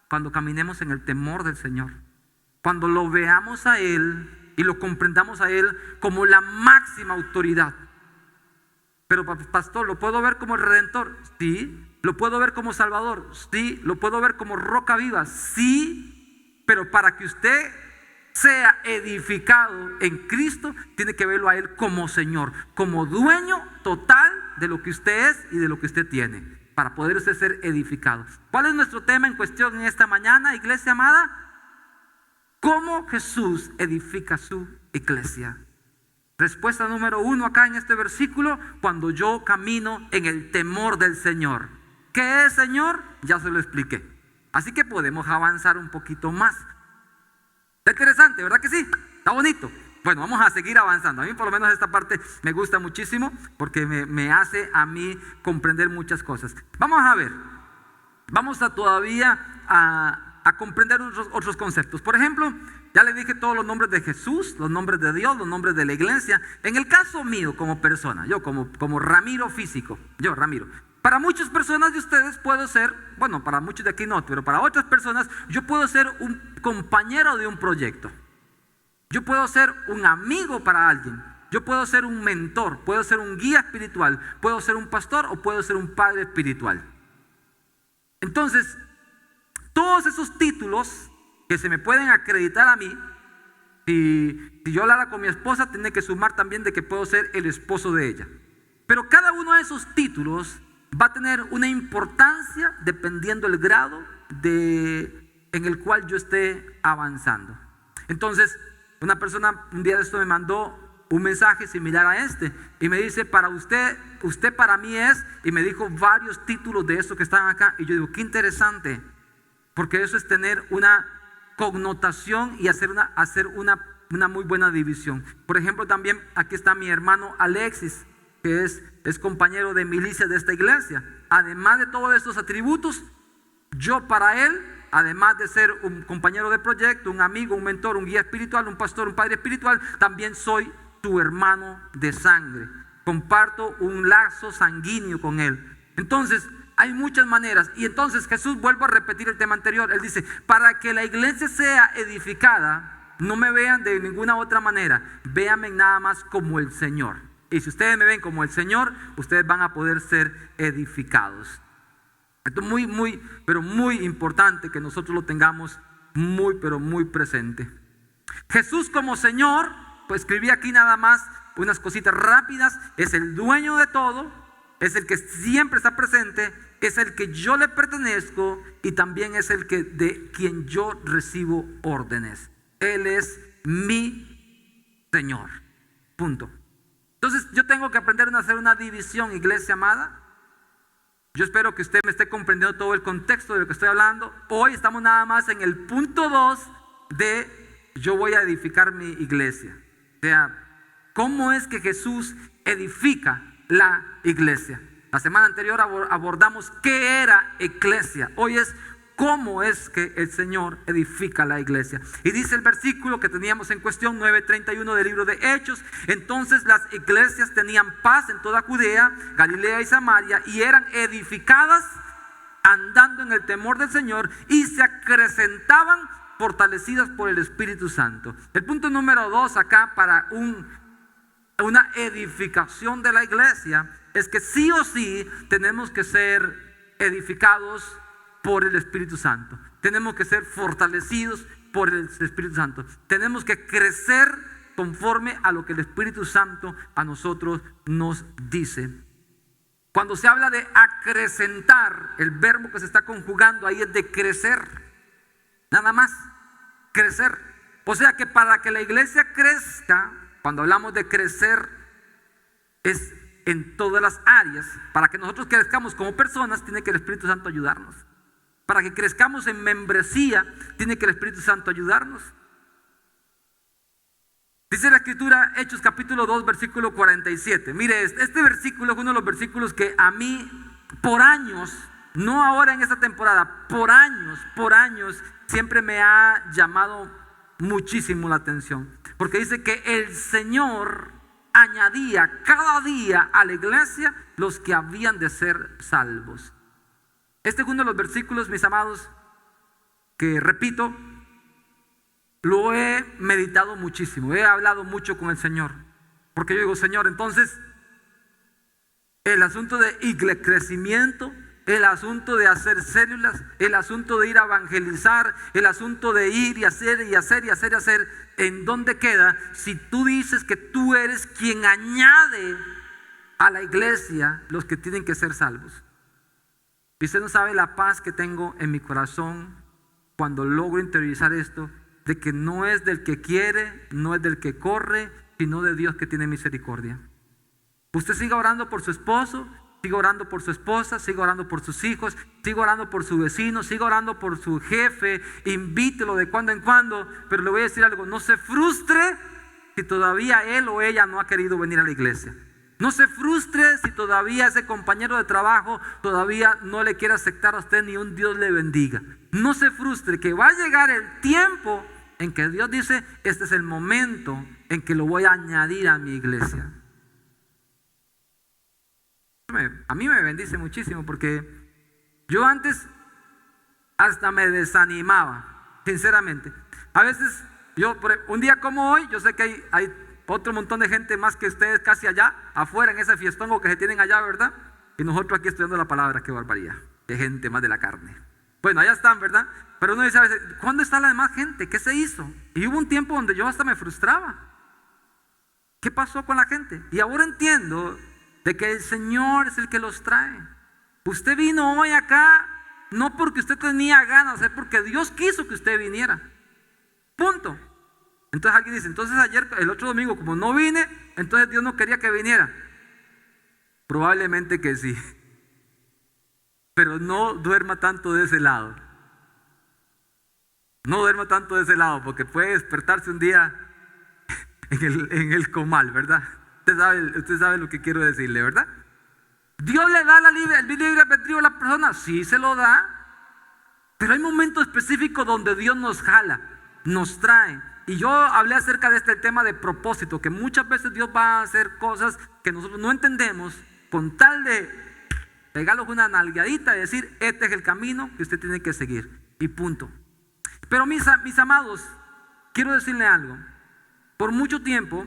Cuando caminemos en el temor del Señor, cuando lo veamos a Él y lo comprendamos a Él como la máxima autoridad. Pero pastor, ¿lo puedo ver como el Redentor? Sí. ¿Lo puedo ver como Salvador? Sí. ¿Lo puedo ver como roca viva? Sí. Pero para que usted sea edificado en Cristo, tiene que verlo a Él como Señor, como dueño total de lo que usted es y de lo que usted tiene, para poder usted ser edificado. ¿Cuál es nuestro tema en cuestión en esta mañana, iglesia amada? ¿Cómo Jesús edifica su iglesia? Respuesta número 1 acá en este versículo: cuando yo camino en el temor del Señor. ¿Qué es, Señor? Ya se lo expliqué. Así que podemos avanzar un poquito más. Está interesante, ¿verdad que sí? Está bonito. Bueno, vamos a seguir avanzando. A mí por lo menos esta parte me gusta muchísimo porque me hace a mí comprender muchas cosas. Vamos a ver. Vamos a todavía a comprender otros conceptos. Por ejemplo, ya le dije todos los nombres de Jesús, los nombres de Dios, los nombres de la iglesia. En el caso mío como persona, yo como Ramiro físico, yo Ramiro. Para muchas personas de ustedes puedo ser, bueno, para muchos de aquí no, pero para otras personas yo puedo ser un compañero de un proyecto. Yo puedo ser un amigo para alguien. Yo puedo ser un mentor, puedo ser un guía espiritual, puedo ser un pastor o puedo ser un padre espiritual. Entonces, todos esos títulos que se me pueden acreditar a mí, si yo hablara con mi esposa, tiene que sumar también de que puedo ser el esposo de ella. Pero cada uno de esos títulos va a tener una importancia dependiendo del grado en el cual yo esté avanzando. Entonces, una persona un día de esto me mandó un mensaje similar a este y me dice: para usted para mí es, y me dijo varios títulos de esos que están acá, y yo digo, qué interesante, porque eso es tener una connotación y hacer una muy buena división. Por ejemplo, también aquí está mi hermano Alexis, que es compañero de milicia de esta iglesia. Además de todos estos atributos, yo para él, además de ser un compañero de proyecto, un amigo, un mentor, un guía espiritual, un pastor, un padre espiritual, también soy su hermano de sangre. Comparto un lazo sanguíneo con él. Entonces, hay muchas maneras. Y entonces Jesús, vuelvo a repetir el tema anterior, Él dice: para que la iglesia sea edificada, no me vean de ninguna otra manera, véanme nada más como el Señor. Y si ustedes me ven como el Señor, ustedes van a poder ser edificados. Esto es muy, pero muy importante que nosotros lo tengamos muy, pero muy presente. Jesús como Señor, pues escribí aquí nada más unas cositas rápidas: es el dueño de todo, es el que siempre está presente, es el que yo le pertenezco y también es el que de quien yo recibo órdenes. Él es mi Señor. Punto. Entonces yo tengo que aprender a hacer una división, iglesia amada. Yo espero que usted me esté comprendiendo todo el contexto de lo que estoy hablando. Hoy estamos nada más en el punto 2 de yo voy a edificar mi iglesia. O sea, ¿cómo es que Jesús edifica la iglesia? La semana anterior abordamos qué era iglesia. Hoy es cómo es que el Señor edifica la iglesia. Y dice el versículo que teníamos en cuestión, 9:31 del libro de Hechos: entonces las iglesias tenían paz en toda Judea, Galilea y Samaria, y eran edificadas andando en el temor del Señor, y se acrecentaban fortalecidas por el Espíritu Santo. El punto número 2 acá para una edificación de la iglesia es que sí o sí tenemos que ser edificados por el Espíritu Santo. Tenemos que ser fortalecidos por el Espíritu Santo. Tenemos que crecer conforme a lo que el Espíritu Santo a nosotros nos dice. Cuando se habla de acrecentar, el verbo que se está conjugando ahí es de crecer. Nada más, crecer. O sea que para que la iglesia crezca, cuando hablamos de crecer, es en todas las áreas. Para que nosotros crezcamos como personas, tiene que el Espíritu Santo ayudarnos. Para que crezcamos en membresía, tiene que el Espíritu Santo ayudarnos. Dice la Escritura, Hechos capítulo 2, versículo 47. Mire, este versículo es uno de los versículos que a mí, por años, no ahora en esta temporada, por años, siempre me ha llamado muchísimo la atención. Porque dice que el Señor añadía cada día a la iglesia los que habían de ser salvos. Este es uno de los versículos, mis amados, que repito, lo he meditado muchísimo, he hablado mucho con el Señor. Porque yo digo, Señor, entonces, el asunto de crecimiento, el asunto de hacer células, el asunto de ir a evangelizar, el asunto de ir y hacer, ¿en dónde queda? Si tú dices que tú eres quien añade a la iglesia los que tienen que ser salvos. Y usted no sabe la paz que tengo en mi corazón cuando logro interiorizar esto, de que no es del que quiere, no es del que corre, sino de Dios que tiene misericordia. Usted siga orando por su esposo, siga orando por su esposa, siga orando por sus hijos, siga orando por su vecino, siga orando por su jefe, invítelo de cuando en cuando, pero le voy a decir algo, no se frustre si todavía él o ella no ha querido venir a la iglesia. No se frustre si todavía ese compañero de trabajo todavía no le quiere aceptar a usted ni un Dios le bendiga. No se frustre, que va a llegar el tiempo en que Dios dice, este es el momento en que lo voy a añadir a mi iglesia. A mí me bendice muchísimo porque yo antes hasta me desanimaba, sinceramente. A veces, un día como hoy, yo sé que hay otro montón de gente más que ustedes casi allá, afuera en ese fiestongo que se tienen allá, ¿verdad? Y nosotros aquí estudiando la palabra, qué barbaridad, de gente más de la carne. Bueno, allá están, ¿verdad? Pero uno dice a veces, ¿cuándo está la demás gente? ¿Qué se hizo? Y hubo un tiempo donde yo hasta me frustraba. ¿Qué pasó con la gente? Y ahora entiendo de que el Señor es el que los trae. Usted vino hoy acá no porque usted tenía ganas, es porque Dios quiso que usted viniera. Punto. Entonces alguien dice, entonces ayer, el otro domingo, como no vine, entonces Dios no quería que viniera. Probablemente que sí. Pero no duerma tanto de ese lado. No duerma tanto de ese lado, porque puede despertarse un día en el comal, ¿verdad? Usted sabe lo que quiero decirle, ¿verdad? ¿Dios le da el libre albedrío a la persona? Sí, se lo da. Pero hay momentos específicos donde Dios nos jala, nos trae. Y yo hablé acerca de este tema de propósito, que muchas veces Dios va a hacer cosas que nosotros no entendemos con tal de pegarles una nalgadita y decir, este es el camino que usted tiene que seguir. Y punto. Pero mis amados, quiero decirle algo. Por mucho tiempo,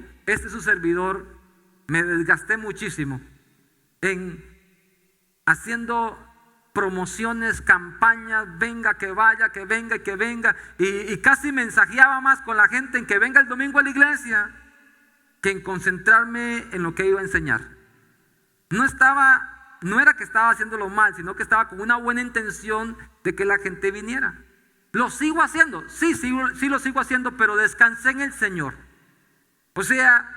su servidor, me desgasté muchísimo en haciendo promociones, campañas, venga, que vaya, que venga y que venga. Y casi mensajeaba más con la gente en que venga el domingo a la iglesia que en concentrarme en lo que iba a enseñar. No era que estaba haciéndolo mal, sino que estaba con una buena intención de que la gente viniera. Lo sigo haciendo, sí lo sigo haciendo, pero descansé en el Señor. O sea,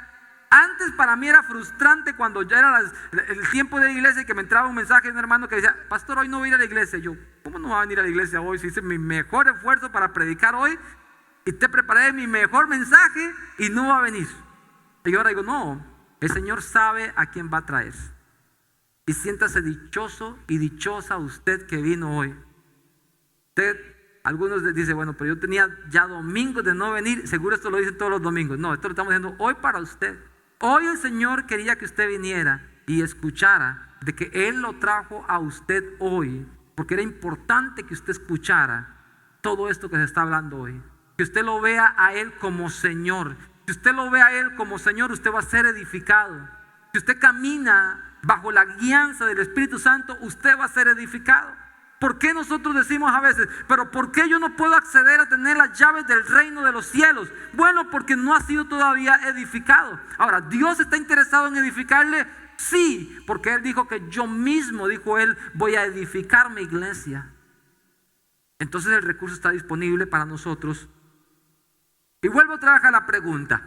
antes para mí era frustrante cuando ya era el tiempo de la iglesia y que me entraba un mensaje de un hermano que decía, pastor, hoy no voy a ir a la iglesia. Y yo, ¿cómo no va a venir a la iglesia hoy? Si hice mi mejor esfuerzo para predicar hoy y te preparé mi mejor mensaje y no va a venir. Y yo ahora digo, no, el Señor sabe a quién va a traer. Y siéntase dichoso y dichosa usted que vino hoy. Algunos les dicen, bueno, pero yo tenía ya domingos de no venir, seguro esto lo dicen todos los domingos. No, esto lo estamos diciendo hoy para usted. Hoy el Señor quería que usted viniera y escuchara de que Él lo trajo a usted hoy, porque era importante que usted escuchara todo esto que se está hablando hoy. Que usted lo vea a Él como Señor. Si usted lo ve a Él como Señor, usted va a ser edificado. Si usted camina bajo la guianza del Espíritu Santo, usted va a ser edificado. ¿Por qué nosotros decimos a veces, pero por qué yo no puedo acceder a tener las llaves del reino de los cielos? Bueno, porque no ha sido todavía edificado. Ahora, ¿Dios está interesado en edificarle? Sí, porque Él dijo que yo mismo, dijo Él, voy a edificar mi iglesia. Entonces el recurso está disponible para nosotros. Y vuelvo otra vez a la pregunta: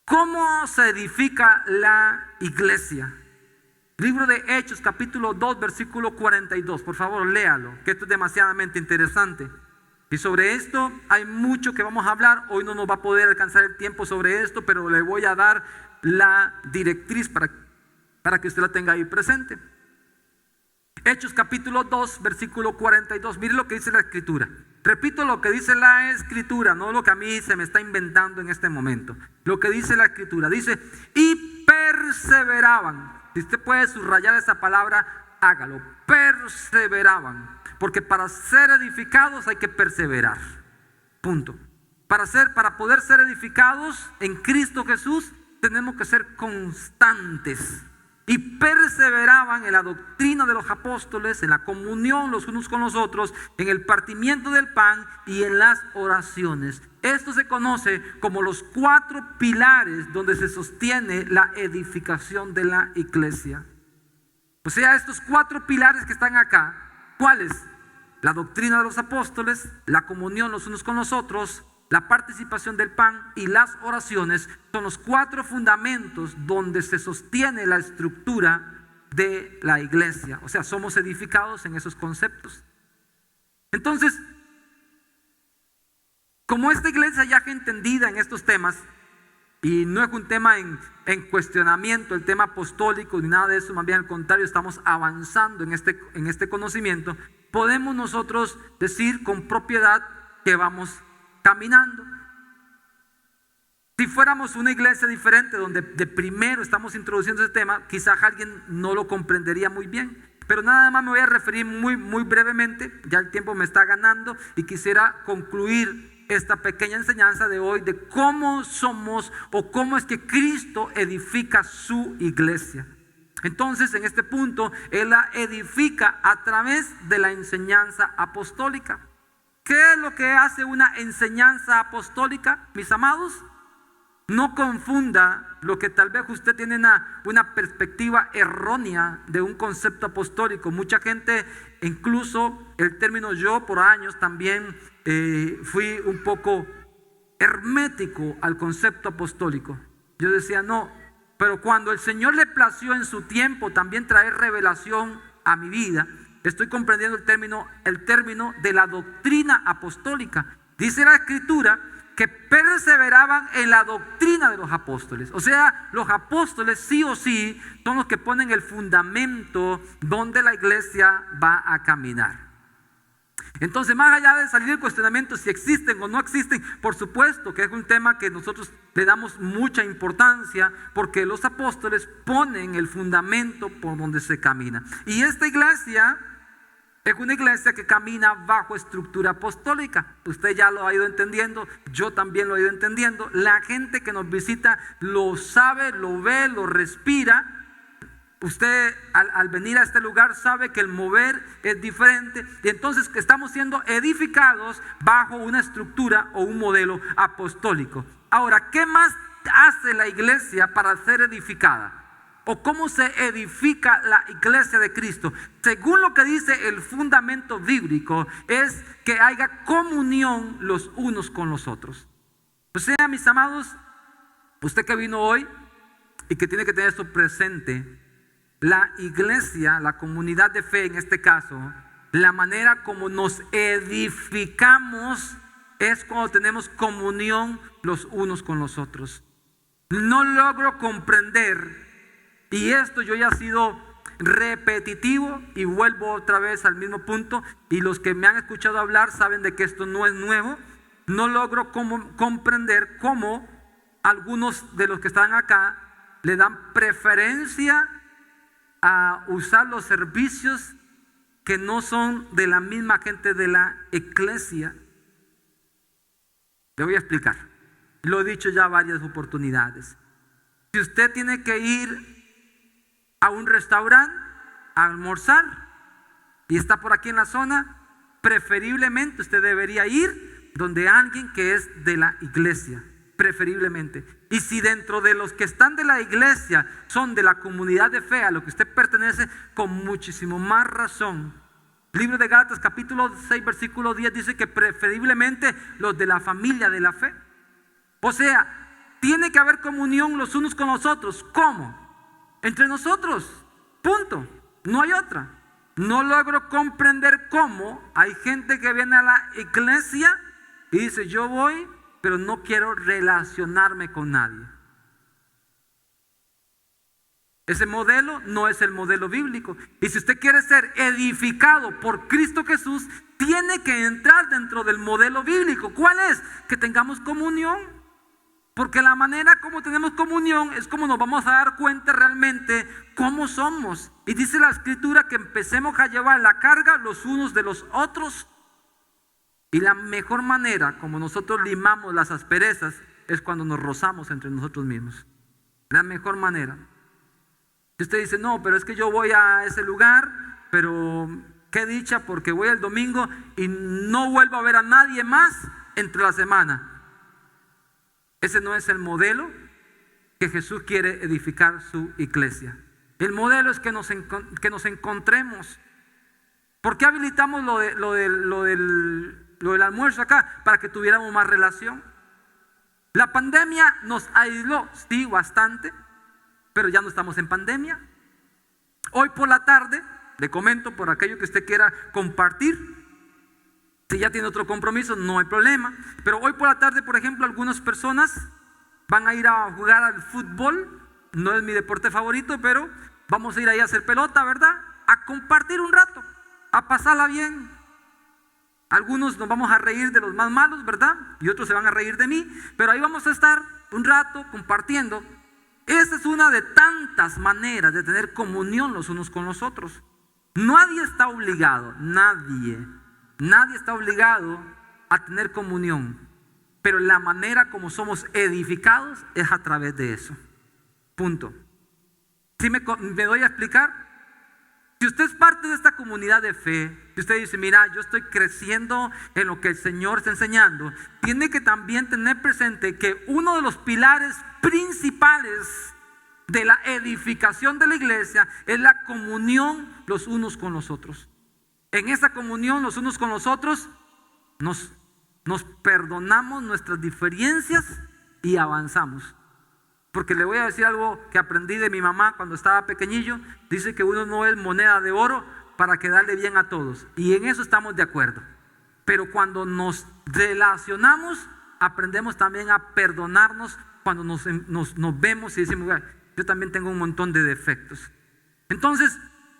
¿cómo se edifica la iglesia? Libro de Hechos, capítulo 2, versículo 42. Por favor, léalo, que esto es demasiadamente interesante. Y sobre esto hay mucho que vamos a hablar. Hoy no nos va a poder alcanzar el tiempo sobre esto, pero le voy a dar la directriz para que usted la tenga ahí presente. Hechos capítulo 2, versículo 42. Mire lo que dice la escritura. Repito lo que dice la escritura, no lo que a mí se me está inventando en este momento. Lo que dice la escritura. Dice: y perseveraban. Si usted puede subrayar esa palabra, hágalo. Perseveraban. Porque para ser edificados hay que perseverar. Punto. Para poder ser edificados en Cristo Jesús, tenemos que ser constantes. Y perseveraban en la doctrina de los apóstoles, en la comunión los unos con los otros, en el partimiento del pan y en las oraciones. Esto se conoce como los 4 pilares donde se sostiene la edificación de la iglesia. O sea, estos 4 pilares que están acá, ¿cuáles? La doctrina de los apóstoles, la comunión los unos con los otros, la participación del pan y las oraciones son los 4 fundamentos donde se sostiene la estructura de la iglesia. O sea, somos edificados en esos conceptos. Entonces, como esta iglesia ya es entendida en estos temas, y no es un tema en cuestionamiento, el tema apostólico ni nada de eso, más bien al contrario, estamos avanzando en este conocimiento, podemos nosotros decir con propiedad que vamos caminando. Si fuéramos una iglesia diferente donde de primero estamos introduciendo ese tema, quizás alguien no lo comprendería muy bien. Pero nada más me voy a referir muy brevemente, ya el tiempo me está ganando, y quisiera concluir esta pequeña enseñanza de hoy de cómo somos o cómo es que Cristo edifica su iglesia. Entonces, en este punto, Él la edifica a través de la enseñanza apostólica. ¿Qué es lo que hace una enseñanza apostólica, mis amados? No confunda lo que tal vez usted tiene una perspectiva errónea de un concepto apostólico. Mucha gente, incluso el término, yo por años también fui un poco hermético al concepto apostólico. Yo decía no, pero cuando el Señor le plació en su tiempo también traer revelación a mi vida, estoy comprendiendo el término de la doctrina apostólica. Dice la escritura que perseveraban en la doctrina de los apóstoles. O sea, los apóstoles sí o sí son los que ponen el fundamento donde la iglesia va a caminar. Entonces, más allá de salir del cuestionamiento si existen o no existen, por supuesto que es un tema que nosotros le damos mucha importancia, porque los apóstoles ponen el fundamento por donde se camina. Y esta iglesia es una iglesia que camina bajo estructura apostólica. Usted ya lo ha ido entendiendo, yo también lo he ido entendiendo. La gente que nos visita lo sabe, lo ve, lo respira. Usted al venir a este lugar sabe que el mover es diferente, y entonces que estamos siendo edificados bajo una estructura o un modelo apostólico. Ahora, ¿qué más hace la iglesia para ser edificada? ¿O cómo se edifica la iglesia de Cristo? Según lo que dice el fundamento bíblico, es que haya comunión los unos con los otros. O sea, mis amados, usted que vino hoy y que tiene que tener esto presente, la iglesia, la comunidad de fe en este caso, la manera como nos edificamos es cuando tenemos comunión los unos con los otros. No logro comprender, y esto yo ya he sido repetitivo y vuelvo otra vez al mismo punto, y los que me han escuchado hablar saben de que esto no es nuevo. No logro comprender cómo algunos de los que están acá le dan preferencia a usar los servicios que no son de la misma gente de la iglesia. Le voy a explicar. Lo he dicho ya varias oportunidades. Si usted tiene que ir a un restaurante a almorzar y está por aquí en la zona, preferiblemente usted debería ir donde alguien que es de la iglesia. preferiblemente. Y si dentro de los que están de la iglesia son de la comunidad de fe a lo que usted pertenece, con muchísimo más razón. El libro de Gálatas capítulo 6 versículo 10 dice que preferiblemente los de la familia de la fe. O sea, tiene que haber comunión los unos con los otros. ¿Cómo? Entre nosotros. Punto. No hay otra. No logro comprender cómo hay gente que viene a la iglesia y dice: yo voy, pero no quiero relacionarme con nadie. Ese modelo no es el modelo bíblico. Y si usted quiere ser edificado por Cristo Jesús, tiene que entrar dentro del modelo bíblico. ¿Cuál es? Que tengamos comunión. Porque la manera como tenemos comunión es como nos vamos a dar cuenta realmente cómo somos. Y dice la Escritura que empecemos a llevar la carga los unos de los otros. Y la mejor manera como nosotros limamos las asperezas es cuando nos rozamos entre nosotros mismos. La mejor manera. Si usted dice: no, pero es que yo voy a ese lugar, pero qué dicha porque voy el domingo y no vuelvo a ver a nadie más entre la semana. Ese no es el modelo que Jesús quiere edificar su iglesia. El modelo es que nos encontremos. ¿Por qué habilitamos lo del almuerzo acá? Para que tuviéramos más relación. La pandemia nos aisló, sí, bastante, pero ya no estamos en pandemia. Hoy por la tarde, le comento por aquello que usted quiera compartir. Si ya tiene otro compromiso, no hay problema. Pero hoy por la tarde, por ejemplo, algunas personas van a ir a jugar al fútbol. No es mi deporte favorito, pero vamos a ir ahí a hacer pelota, ¿verdad? A compartir un rato, a pasarla bien. Algunos nos vamos a reír de los más malos, ¿verdad? Y otros se van a reír de mí. Pero ahí vamos a estar un rato compartiendo. Esa es una de tantas maneras de tener comunión los unos con los otros. Nadie está obligado, Nadie está obligado a tener comunión, pero la manera como somos edificados es a través de eso. Punto. ¿Sí me doy a explicar? Si usted es parte de esta comunidad de fe, si usted dice: mira, yo estoy creciendo en lo que el Señor está enseñando, tiene que también tener presente que uno de los pilares principales de la edificación de la iglesia es la comunión los unos con los otros. En esa comunión los unos con los otros nos perdonamos nuestras diferencias y avanzamos. Porque le voy a decir algo que aprendí de mi mamá cuando estaba pequeñillo. Dice que uno no es moneda de oro para quedarle bien a todos, y en eso estamos de acuerdo. Pero cuando nos relacionamos, aprendemos también a perdonarnos cuando nos vemos y decimos: yo también tengo un montón de defectos. Entonces,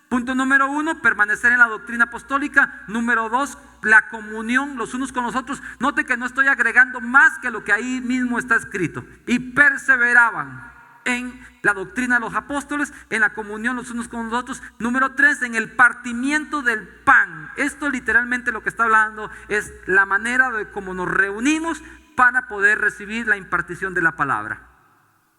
punto número 1, permanecer en la doctrina apostólica. Número 2, la comunión los unos con los otros. Note que no estoy agregando más que lo que ahí mismo está escrito. Y perseveraban en la doctrina de los apóstoles, en la comunión los unos con los otros. Número 3, en el partimiento del pan. Esto literalmente lo que está hablando es la manera de cómo nos reunimos para poder recibir la impartición de la palabra.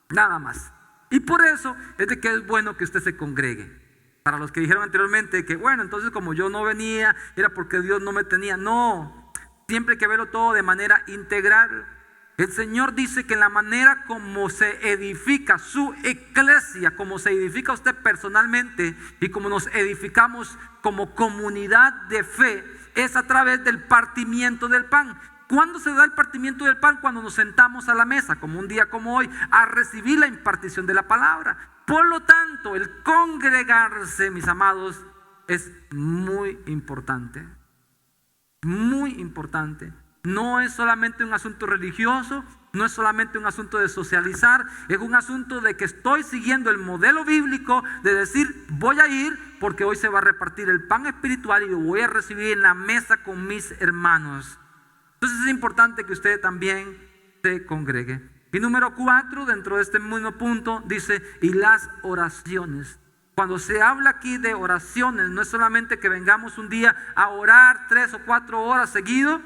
Nada más. Y por eso es de que es bueno que usted se congregue. Para los que dijeron anteriormente que bueno, entonces como yo no venía era porque Dios no me tenía. No, siempre hay que verlo todo de manera integral. El Señor dice que la manera como se edifica su iglesia, como se edifica usted personalmente y como nos edificamos como comunidad de fe, es a través del partimiento del pan. ¿Cuándo se da el partimiento del pan? Cuando nos sentamos a la mesa, como un día como hoy, a recibir la impartición de la palabra. Por lo tanto, el congregarse, mis amados, es muy importante. Muy importante. No es solamente un asunto religioso, no es solamente un asunto de socializar, es un asunto de que estoy siguiendo el modelo bíblico de decir: voy a ir porque hoy se va a repartir el pan espiritual y lo voy a recibir en la mesa con mis hermanos. Entonces es importante que usted también se congregue. Y número 4, dentro de este mismo punto, dice: y las oraciones. Cuando se habla aquí de oraciones, no es solamente que vengamos un día a orar 3 o 4 horas seguido.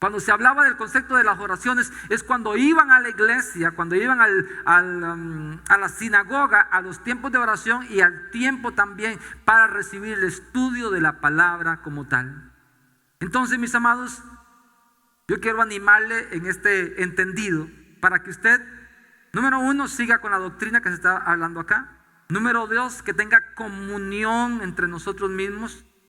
Cuando se hablaba del concepto de las oraciones, es cuando iban a la iglesia, cuando iban a la sinagoga, a los tiempos de oración y al tiempo también para recibir el estudio de la palabra como tal. Entonces, mis amados, yo quiero animarle en este entendido para que usted, número uno, siga con la doctrina que se está hablando acá. Número dos, que tenga comunión entre nosotros mismos.